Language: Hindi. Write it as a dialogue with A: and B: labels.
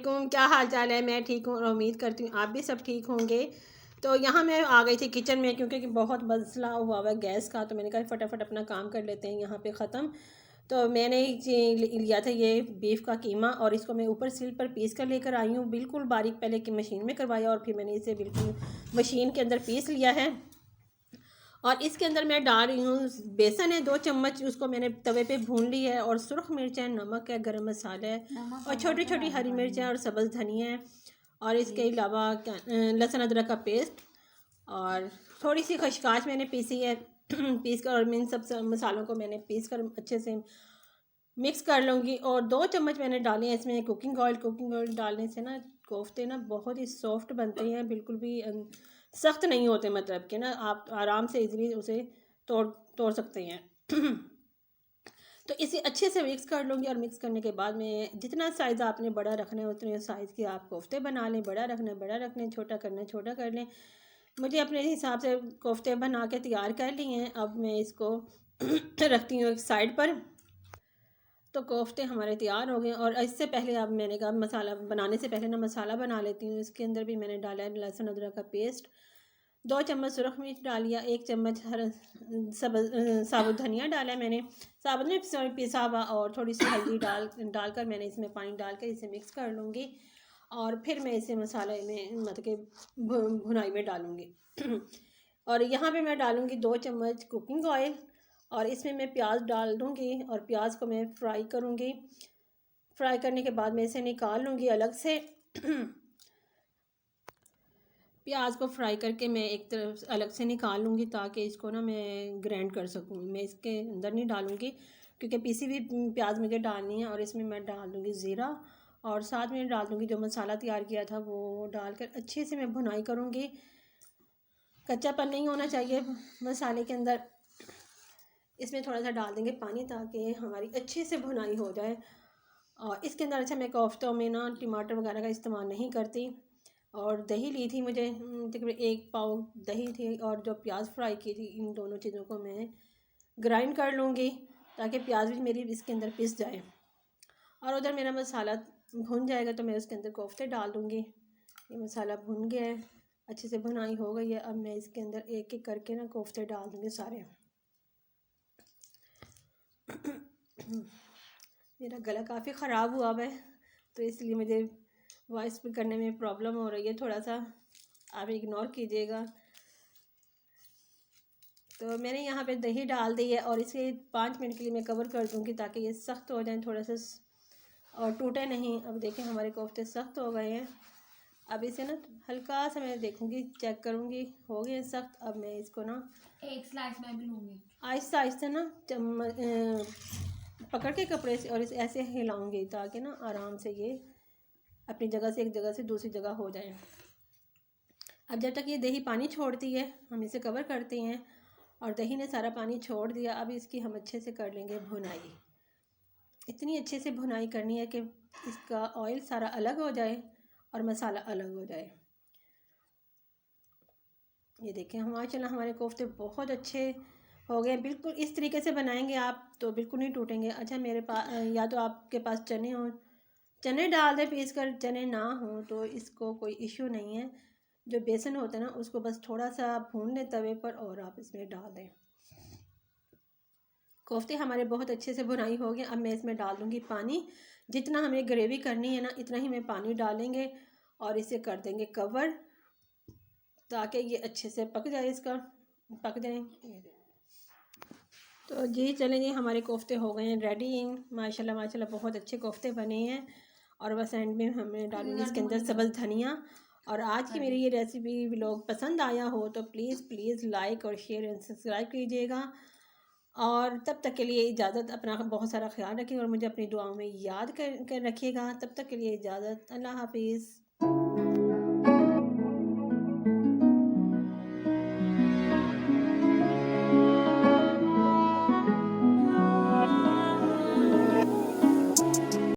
A: वालेकुम, क्या हाल चाल है। मैं ठीक हूँ और उम्मीद करती हूँ आप भी सब ठीक होंगे। तो यहाँ मैं आ गई थी किचन में क्योंकि बहुत मसला हुआ हुआ है गैस का। तो मैंने कहा फटाफट अपना काम कर लेते हैं यहाँ पे ख़त्म। तो मैंने लिया था ये बीफ का कीमा और इसको मैं ऊपर सिल पर पीस कर लेकर आई हूँ, बिल्कुल बारीक। पहले की मशीन में करवाया और फिर मैंने इसे बिल्कुल मशीन के अंदर पीस लिया है। और इसके अंदर मैं डाल रही हूँ बेसन है 2 चम्मच, उसको मैंने तवे पे भून ली है। और सुरख मिर्च है, नमक है, गरम मसाला है और छोटी छोटी हरी मिर्च है और सब्ज़ धनिया है। और इसके अलावा लहसुन अदरक का पेस्ट और थोड़ी सी खशखाश मैंने पीसी है पीस कर। और इन सब मसालों को मैंने पीस कर अच्छे से मिक्स कर लूँगी। और 2 चम्मच मैंने डाले हैं इसमें कुकिंग ऑयल। कुकिंग ऑयल डालने से ना कोफ्ते ना बहुत ही सॉफ्ट बनते हैं, बिल्कुल भी सख्त नहीं होते। मतलब कि ना आप आराम से इजीली उसे तोड़ तोड़ सकते हैं तो इसे अच्छे से मिक्स कर लूँगी। और मिक्स करने के बाद में जितना साइज़ आपने बड़ा रखना है उतने साइज़ के आप कोफ्ते बना लें। बड़ा रखना है बड़ा रख लें, छोटा करना है छोटा कर लें। मुझे अपने हिसाब से कोफ्ते बना के तैयार कर लिए हैं। अब मैं इसको रखती हूँ एक साइड पर। तो कोफ्ते हमारे तैयार हो गए। और इससे पहले अब मैंने कहा मसाला बनाने से पहले ना मसाला बना लेती हूँ। इसके अंदर भी मैंने डाला है लहसुन अदरक का पेस्ट, 2 चम्मच सुरख मिर्च डालिया, 1 चम्मच साबुत धनिया डाला है मैंने, साबुत में पिसा हुआ। और थोड़ी सी हल्दी डालकर मैंने इसमें पानी डालकर इसे मिक्स कर लूँगी। और फिर मैं इसे मसाले में मतलब कि भुनाई में डालूँगी और यहाँ पे मैं डालूँगी 2 चम्मच कुकिंग ऑयल। और इसमें मैं प्याज डाल दूँगी और प्याज को मैं फ्राई करूँगी। फ्राई करने के बाद मैं इसे निकाल लूँगी अलग से प्याज को फ्राई करके मैं एक तरफ अलग से निकाल लूँगी ताकि इसको ना मैं ग्राइंड कर सकूँ। मैं इसके अंदर नहीं डालूँगी क्योंकि पीसी हुई प्याज मुझे डालनी है। और इसमें मैं डाल दूँगी ज़ीरा और साथ में डाल दूँगी जो मसाला तैयार किया था वो डालकर अच्छे से मैं भुनाई करूँगी। कच्चापन नहीं होना चाहिए मसाले के अंदर। इसमें थोड़ा सा डाल देंगे पानी ताकि हमारी अच्छे से भुनाई हो जाए। और इसके अंदर अच्छा मैं कोफ्तों में ना टमाटर वगैरह का इस्तेमाल नहीं करती। और दही ली थी मुझे तकरीबन 1 पाव दही थी। और जो प्याज फ्राई की थी, इन दोनों चीज़ों को मैं ग्राइंड कर लूँगी ताकि प्याज भी मेरी इसके अंदर पिस जाए। और उधर मेरा मसाला भुन जाएगा तो मैं उसके अंदर कोफ्ते डाल दूँगी। ये मसाला भुन गया है, अच्छे से भुनाई हो गई है। अब मैं इसके अंदर एक एक करके ना कोफ्ते डाल दूँगी सारे मेरा गला काफ़ी ख़राब हुआ है तो इसलिए मुझे वॉइस भी करने में प्रॉब्लम हो रही है, थोड़ा सा आप इग्नोर कीजिएगा। तो मैंने यहाँ पे दही डाल दी है और इसे 5 मिनट के लिए मैं कवर कर दूँगी ताकि ये सख्त हो जाए थोड़ा सा और टूटे नहीं। अब देखें हमारे कोफ्ते सख्त हो गए हैं। अब इसे ना हल्का सा मैं देखूँगी, चेक करूँगी हो गए सख्त। अब मैं इसको ना
B: एक स्लाइस में भी लूँगी
A: आहिस्ता आहिस्ता ना पकड़ के कपड़े से और इसे ऐसे हिलाऊंगी ताकि ना आराम से ये अपनी जगह से एक जगह से दूसरी जगह हो जाए। अब जब तक ये दही पानी छोड़ती है हम इसे कवर करते हैं। और दही ने सारा पानी छोड़ दिया। अब इसकी हम अच्छे से कर लेंगे भुनाई। इतनी अच्छे से भुनाई करनी है कि इसका ऑयल सारा अलग हो जाए और मसाला अलग हो जाए। ये देखें हमारे कोफ्ते बहुत अच्छे हो गए। बिल्कुल इस तरीके से बनाएंगे आप तो बिल्कुल नहीं टूटेंगे। अच्छा मेरे पास या तो आपके पास चने हो, चने डाल दें पीस कर। चने ना हो तो इसको कोई इशू नहीं है। जो बेसन होता है ना उसको बस थोड़ा सा भून लें तवे पर और आप इसमें डाल दें। कोफ्ते हमारे बहुत अच्छे से भुनाई हो गए। अब मैं इसमें डाल दूँगी पानी। जितना हमें ग्रेवी करनी है ना इतना ही मैं पानी डालेंगे और इसे कर देंगे कवर ताकि ये अच्छे से पक जाए, इसका पक जाए। तो जी चलें जी हमारे कोफ्ते हो गए हैं रेडी। माशाल्लाह माशाल्लाह बहुत अच्छे कोफ्ते बने हैं। और बस एंड में हमें डालूंगी इसके अंदर सब्ज़ धनिया। और आज की मेरी ये रेसिपी व्लॉग पसंद आया हो तो प्लीज़ प्लीज़ लाइक और शेयर एंड सब्सक्राइब कीजिएगा। और तब तक के लिए इजाज़त, अपना बहुत सारा ख्याल रखिएगा और मुझे अपनी दुआओं में याद कर रखिएगा। तब तक के लिए इजाज़त, अल्लाह हाफिज़।